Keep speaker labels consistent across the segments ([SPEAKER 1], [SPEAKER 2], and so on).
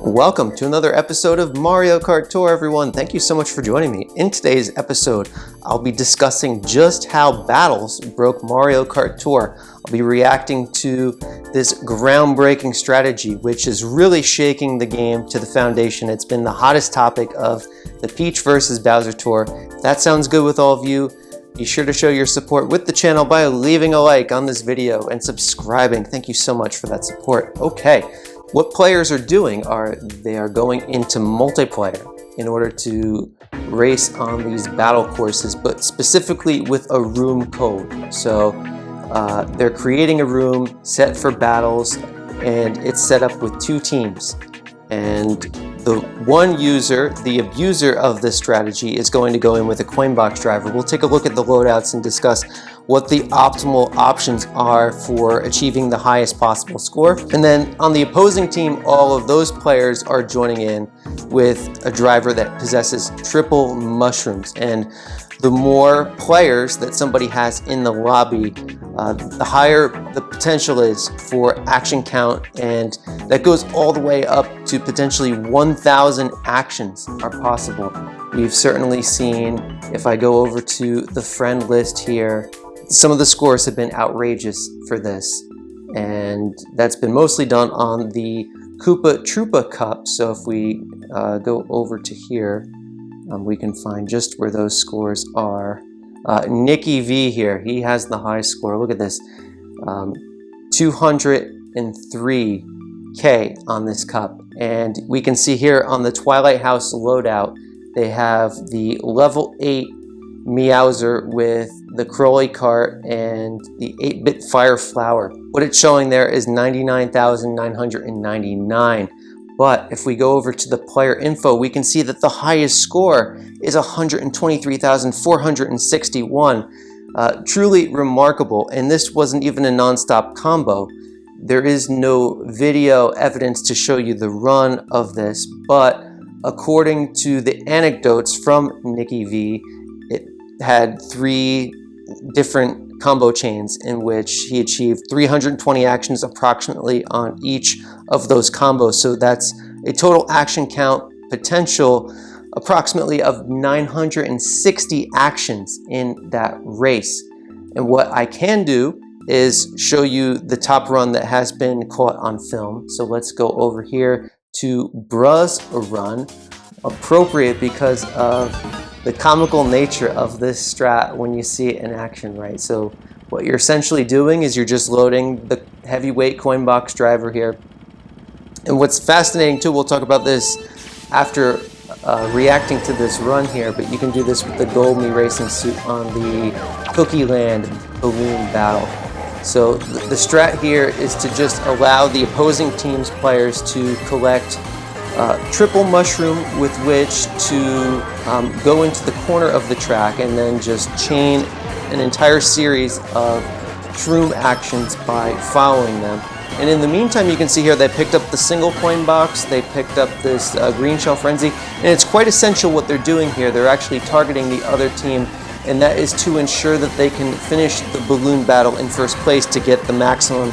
[SPEAKER 1] Welcome to another episode of Mario Kart Tour, everyone. Thank you so much for joining me. In today's episode, I'll be discussing just how battles broke Mario Kart Tour. I'll be reacting to this groundbreaking strategy, which is really shaking the game to the foundation. It's been the hottest topic of the Peach versus Bowser Tour. If that sounds good with all of you, be sure to show your support with the channel by leaving a like on this video and subscribing. Thank you so much for that support. Okay. What players are doing are they are going into multiplayer in order to race on these battle courses, but specifically with a room code. So they're creating a room set for battles, and it's set up with two teams. And the one user, the abuser of this strategy, is going to go in with a coin box driver. We'll take a look at the loadouts and discuss what the optimal options are for achieving the highest possible score. And then on the opposing team, all of those players are joining in with a driver that possesses triple mushrooms. And the more players that somebody has in the lobby, the higher the potential is for action count, and that goes all the way up to potentially 1,000 actions are possible. We've certainly seen, if I go over to the friend list here, some of the scores have been outrageous for this, and that's been mostly done on the Koopa Troopa Cup. So if we go over to here, we can find just where those scores are. Nicky V here, he has the high score. Look at this, 203K on this cup. And we can see here on the Twilight House loadout, they have the level 8 Meowser with the Crowley cart and the 8-bit Fire Flower. What it's showing there is 99,999. But if we go over to the player info, we can see that the highest score is 123,461. Truly remarkable. And this wasn't even a non-stop combo. There is no video evidence to show you the run of this, but according to the anecdotes from Nicky V, it had 3 different combo chains in which he achieved 320 actions approximately on each of those combos. So that's a total action count potential approximately of 960 actions in that race. And what I can do is show you the top run that has been caught on film. So let's go over here to Bruh's run, appropriate because of the comical nature of this strat when you see it in action, right? So what you're essentially doing is you're just loading the heavyweight coin box driver here. And what's fascinating too, we'll talk about this after reacting to this run here, but you can do this with the Gold Me Racing suit on the Cookie Land balloon battle. So the strat here is to just allow the opposing team's players to collect triple mushroom with which to go into the corner of the track and then just chain an entire series of shroom actions by following them. And in the meantime, you can see here they picked up the single coin box, they picked up this green shell frenzy, and it's quite essential what they're doing here. They're actually targeting the other team, and that is to ensure that they can finish the balloon battle in first place to get the maximum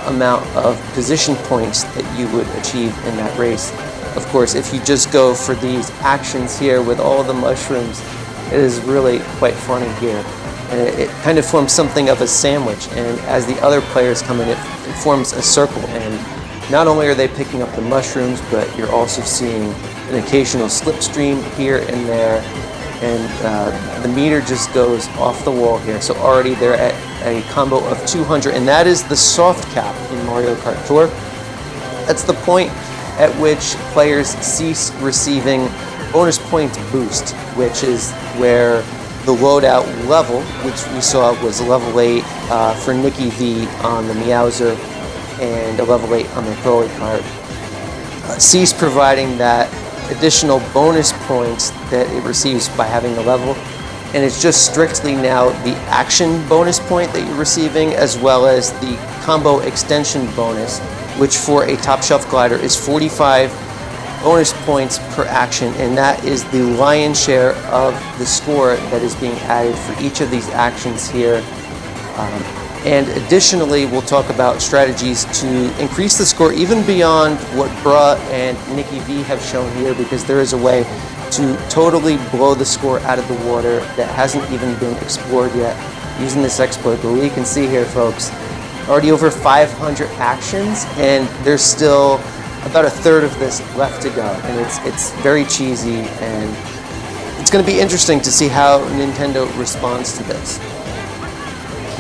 [SPEAKER 1] amount of position points that you would achieve in that race. Of course, if you just go for these actions here with all the mushrooms, it is really quite funny here. And it kind of forms something of a sandwich, and as the other players come in, it forms a circle. And not only are they picking up the mushrooms, but you're also seeing an occasional slipstream here and there, and the meter just goes off the wall here. So already they're at a combo of 200, and that is the soft cap in Mario Kart Tour. That's the point at which players cease receiving bonus point boost, which is where the loadout level, which we saw was level 8 for Nicky V on the Meowser and a level 8 on the Crowley cart, cease providing that additional bonus points that it receives by having the level. And it's just strictly now the action bonus point that you're receiving, as well as the combo extension bonus, which for a top shelf glider is 45 bonus points per action, and that is the lion's share of the score that is being added for each of these actions here. And additionally, we'll talk about strategies to increase the score even beyond what Bruh and Nikki V have shown here, because there is a way to totally blow the score out of the water that hasn't even been explored yet using this exploit. But we can see here, folks, already over 500 actions, and there's still about a third of this left to go. And it's very cheesy, and it's going to be interesting to see how Nintendo responds to this,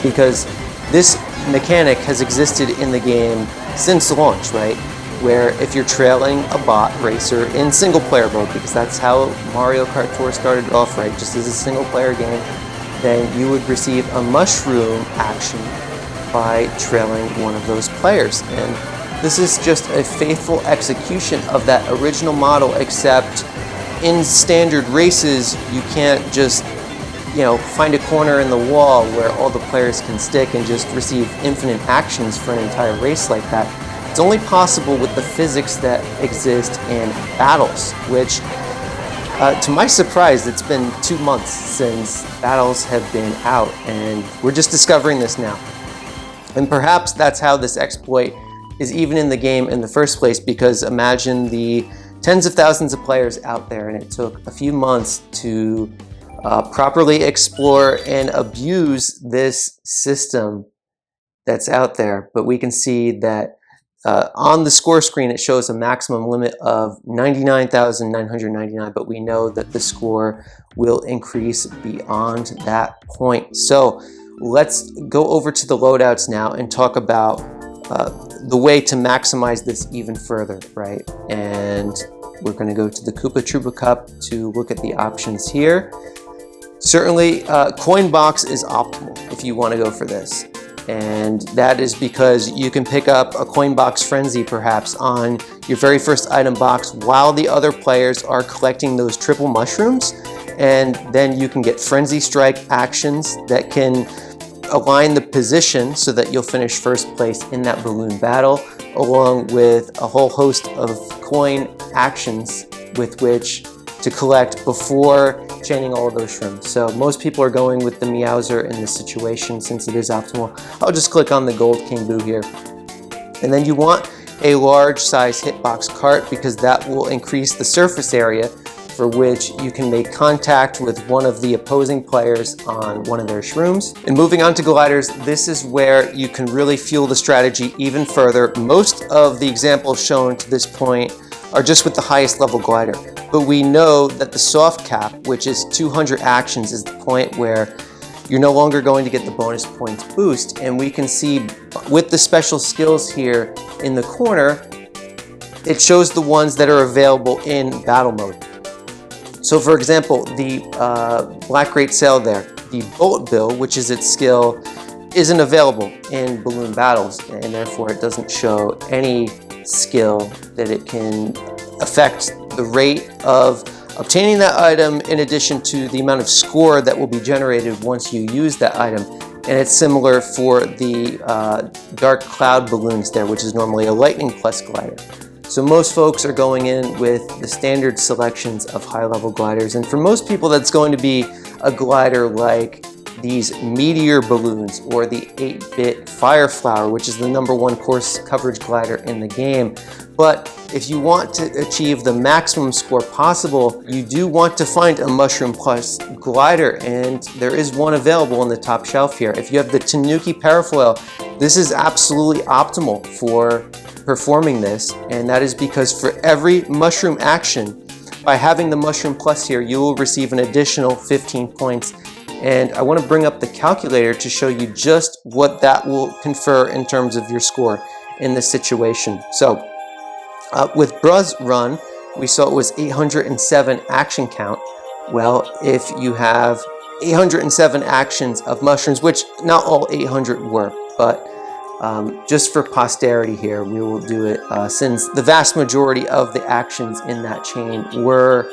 [SPEAKER 1] because this mechanic has existed in the game since launch, right? Where if you're trailing a bot racer in single player mode, because that's how Mario Kart Tour started off, right? Just as a single player game, then you would receive a mushroom action by trailing one of those players. And this is just a faithful execution of that original model, except in standard races, you can't just find a corner in the wall where all the players can stick and just receive infinite actions for an entire race like that. It's only possible with the physics that exist in battles, which, to my surprise, it's been 2 months since battles have been out, and we're just discovering this now. And perhaps that's how this exploit is even in the game in the first place, because imagine the tens of thousands of players out there, and it took a few months to properly explore and abuse this system that's out there. But we can see that on the score screen it shows a maximum limit of 99,999, but we know that the score will increase beyond that point. So let's go over to the loadouts now and talk about the way to maximize this even further, right? And we're going to go to the Koopa Troopa Cup to look at the options here. Certainly, coin box is optimal if you want to go for this. And that is because you can pick up a coin box frenzy perhaps on your very first item box while the other players are collecting those triple mushrooms. And then you can get frenzy strike actions that can align the position so that you'll finish first place in that balloon battle, along with a whole host of coin actions with which to collect before chaining all of those shrooms. So most people are going with the Meowser in this situation since it is optimal. I'll just click on the Gold King Boo here. And then you want a large size hitbox cart, because that will increase the surface area for which you can make contact with one of the opposing players on one of their shrooms. And moving on to gliders, this is where you can really fuel the strategy even further. Most of the examples shown to this point are just with the highest level glider. But we know that the soft cap, which is 200 actions, is the point where you're no longer going to get the bonus points boost. And we can see with the special skills here in the corner, it shows the ones that are available in battle mode. So for example, the Black Great Sail there, the Bolt Bill, which is its skill, isn't available in balloon battles, and therefore it doesn't show any skill that it can affect the rate of obtaining that item, in addition to the amount of score that will be generated once you use that item. And it's similar for the Dark Cloud balloons there, which is normally a Lightning Plus glider. So most folks are going in with the standard selections of high-level gliders, and for most people that's going to be a glider like these Meteor balloons or the 8-bit Fire Flower, which is the #1 course coverage glider in the game. But if you want to achieve the maximum score possible, you do want to find a Mushroom Plus glider, and there is one available on the top shelf here. If you have the Tanuki Parafoil, this is absolutely optimal for performing this, and that is because for every mushroom action, by having the Mushroom Plus here, you will receive an additional 15 points. And I want to bring up the calculator to show you just what that will confer in terms of your score in this situation. So with Bruh's run, we saw it was 807 action count. Well, if you have 807 actions of mushrooms, which not all 800 were, but just for posterity here, we will do it since the vast majority of the actions in that chain were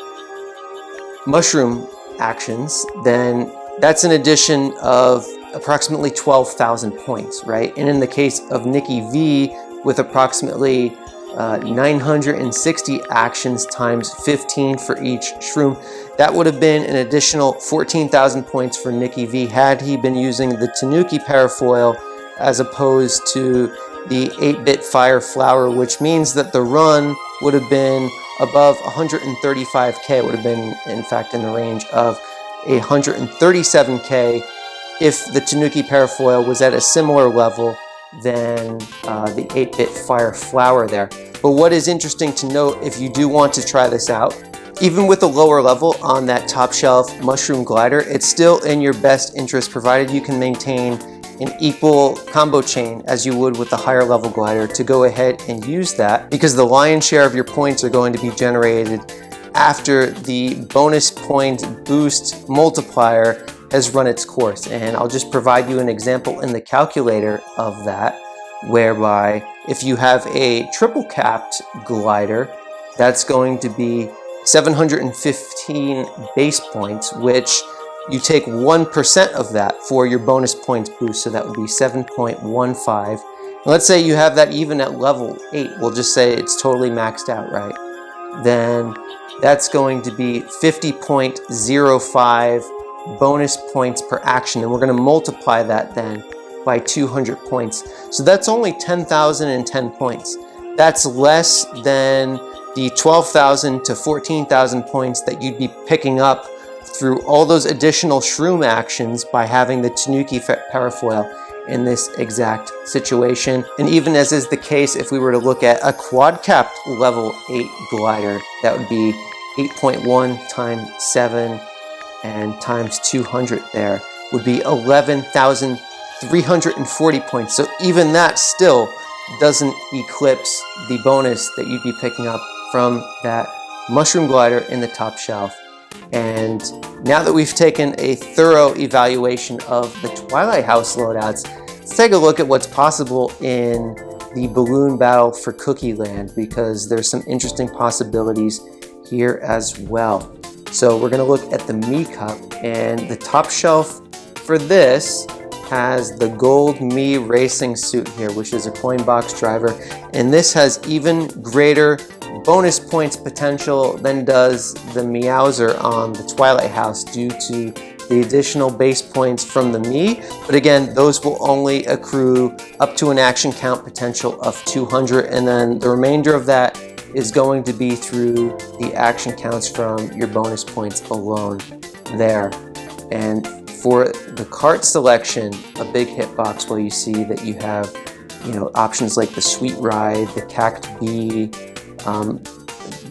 [SPEAKER 1] mushroom actions, then that's an addition of approximately 12,000 points, right? And in the case of Nikki V, with approximately 960 actions times 15 for each shroom, that would have been an additional 14,000 points for Nikki V had he been using the Tanuki Parafoil as opposed to the 8-bit Fire Flower, which means that the run would have been above 135K. It would have been, in fact, in the range of 137K if the Tanuki parafoil was at a similar level than the 8-bit Fire Flower there. But what is interesting to note, if you do want to try this out, even with a lower level on that top shelf mushroom glider, it's still in your best interest, provided you can maintain an equal combo chain as you would with the higher level glider, to go ahead and use that, because the lion's share of your points are going to be generated after the bonus point boost multiplier has run its course. And I'll just provide you an example in the calculator of that, whereby if you have a triple capped glider, that's going to be 715 base points, which you take 1% of that for your bonus points boost, so that would be 7.15. Let's say you have that even at level 8, we'll just say it's totally maxed out, right? Then that's going to be 50.05 bonus points per action, and we're going to multiply that then by 200 points. So that's only 10,010 points. That's less than the 12,000 to 14,000 points that you'd be picking up through all those additional shroom actions by having the Tanuki parafoil in this exact situation. And even as is the case, if we were to look at a quad capped level 8 glider, that would be 8.1 times 7 and times 200 there would be 11,340 points. So even that still doesn't eclipse the bonus that you'd be picking up from that mushroom glider in the top shelf. And now that we've taken a thorough evaluation of the Twilight House loadouts, let's take a look at what's possible in the balloon battle for Cookie Land, because there's some interesting possibilities here as well. So we're going to look at the Mii Cup, and the top shelf for this has the gold Mii racing suit here, which is a coin box driver, and this has even greater bonus points potential than does the Meowser on the Twilight House, due to the additional base points from the Mii. But again, those will only accrue up to an action count potential of 200, and then the remainder of that is going to be through the action counts from your bonus points alone there. And for the cart selection, a big hitbox where you see that you have, options like the Sweet Ride, the Cact Bee,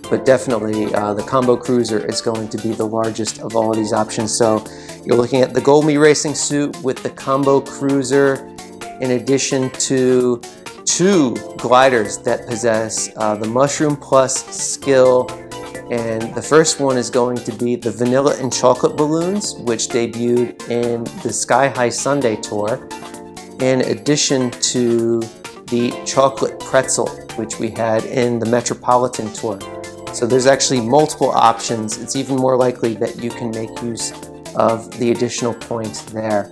[SPEAKER 1] but definitely the Combo Cruiser is going to be the largest of all of these options. So you're looking at the Gold Mii Racing Suit with the Combo Cruiser, in addition to 2 gliders that possess the Mushroom Plus skill. And the first one is going to be the Vanilla and Chocolate Balloons, which debuted in the Sky High Sunday Tour, in addition to the Chocolate Pretzel, which we had in the Metropolitan Tour. So there's actually multiple options. It's even more likely that you can make use of the additional points there.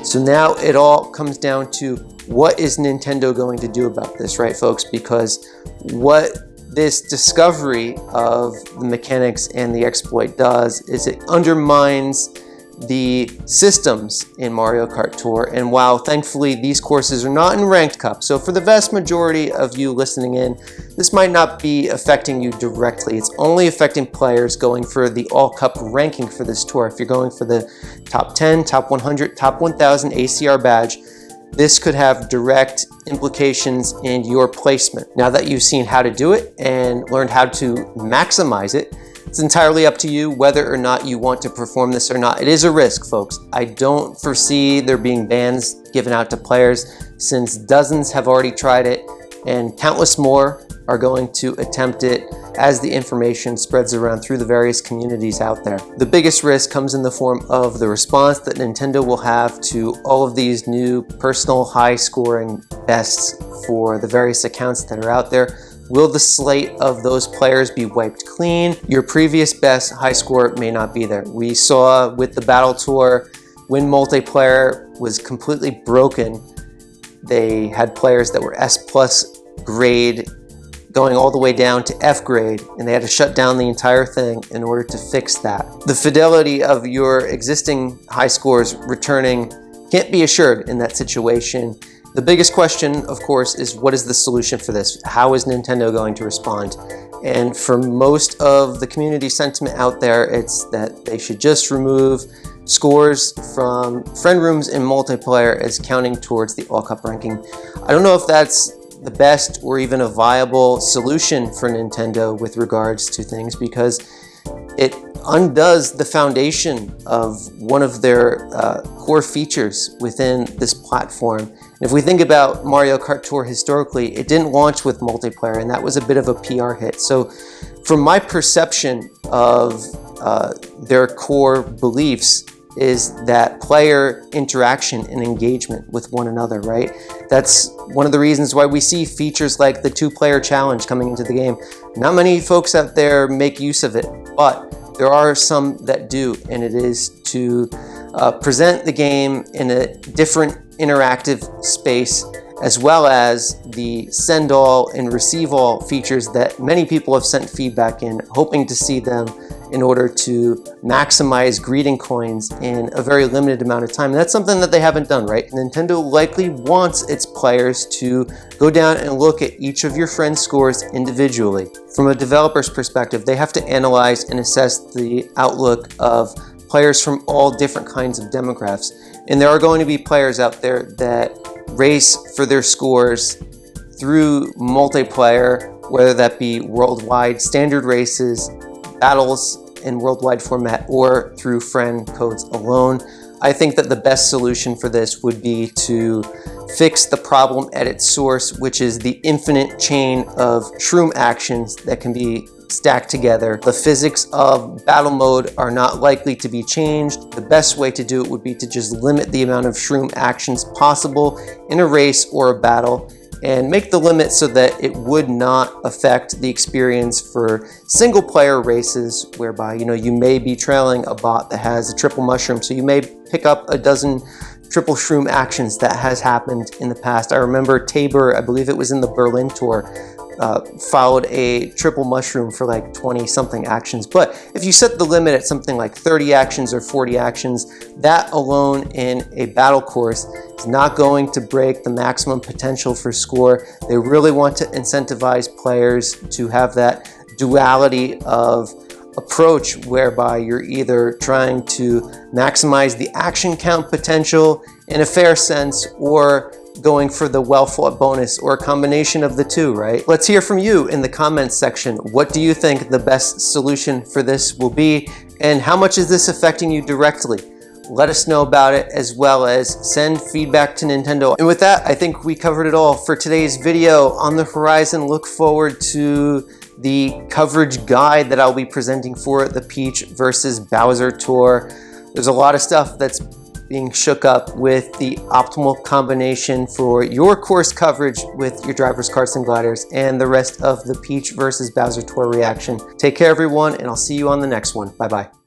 [SPEAKER 1] So now it all comes down to, what is Nintendo going to do about this, right, folks? Because what this discovery of the mechanics and the exploit does is it undermines the systems in Mario Kart Tour. And while thankfully these courses are not in Ranked Cup, so for the vast majority of you listening in, this might not be affecting you directly. It's only affecting players going for the All-Cup ranking for this tour. If you're going for the top 10, top 100, top 1000 ACR badge, this could have direct implications in your placement. Now that you've seen how to do it and learned how to maximize it, it's entirely up to you whether or not you want to perform this or not. It is a risk, folks. I don't foresee there being bans given out to players, since dozens have already tried it and countless more are going to attempt it as the information spreads around through the various communities out there. The biggest risk comes in the form of the response that Nintendo will have to all of these new personal high scoring bests for the various accounts that are out there. Will the slate of those players be wiped clean? Your previous best high score may not be there. We saw with the Battle Tour, when multiplayer was completely broken, they had players that were S+ grade going all the way down to F grade, and they had to shut down the entire thing in order to fix that. The fidelity of your existing high scores returning can't be assured in that situation, The biggest question, of course, is what is the solution for this? How is Nintendo going to respond? And for most of the community sentiment out there, it's that they should just remove scores from friend rooms in multiplayer as counting towards the all-cup ranking. I don't know if that's the best or even a viable solution for Nintendo with regards to things, because it undoes the foundation of one of their core features within this platform. And if we think about Mario Kart Tour historically, it didn't launch with multiplayer, and that was a bit of a PR hit. So from my perception of their core beliefs is that player interaction and engagement with one another, right? That's one of the reasons why we see features like the 2-player challenge coming into the game. Not many folks out there make use of it, but there are some that do, and it is to present the game in a different interactive space, as well as the send all and receive all features that many people have sent feedback in, hoping to see them in order to maximize greeting coins in a very limited amount of time. And that's something that they haven't done, right? Nintendo likely wants its players to go down and look at each of your friends' scores individually. From a developer's perspective, they have to analyze and assess the outlook of players from all different kinds of demographics. And there are going to be players out there that race for their scores through multiplayer, whether that be worldwide standard races, battles in worldwide format, or through friend codes alone. I think that the best solution for this would be to fix the problem at its source, which is the infinite chain of shroom actions that can be stacked together. The physics of battle mode are not likely to be changed. The best way to do it would be to just limit the amount of shroom actions possible in a race or a battle, and make the limit so that it would not affect the experience for single player races, whereby you may be trailing a bot that has a triple mushroom, so you may pick up a dozen triple shroom actions. That has happened in the past. I remember Tabor, I believe it was in the Berlin tour, followed a triple mushroom for like 20 something actions. But if you set the limit at something like 30 actions or 40 actions, that alone in a battle course is not going to break the maximum potential for score. They really want to incentivize players to have that duality of approach, whereby you're either trying to maximize the action count potential in a fair sense, or going for the well-fought bonus, or a combination of the two, right? Let's hear from you in the comments section. What do you think the best solution for this will be, and how much is this affecting you directly? Let us know about it, as well as send feedback to Nintendo. And with that, I think we covered it all for today's video. On the horizon, look forward to the coverage guide that I'll be presenting for the Peach versus Bowser Tour. There's a lot of stuff that's being shook up with the optimal combination for your course coverage with your drivers, karts, and gliders, and the rest of the Peach versus Bowser Tour reaction. Take care, everyone, and I'll see you on the next one. Bye-bye.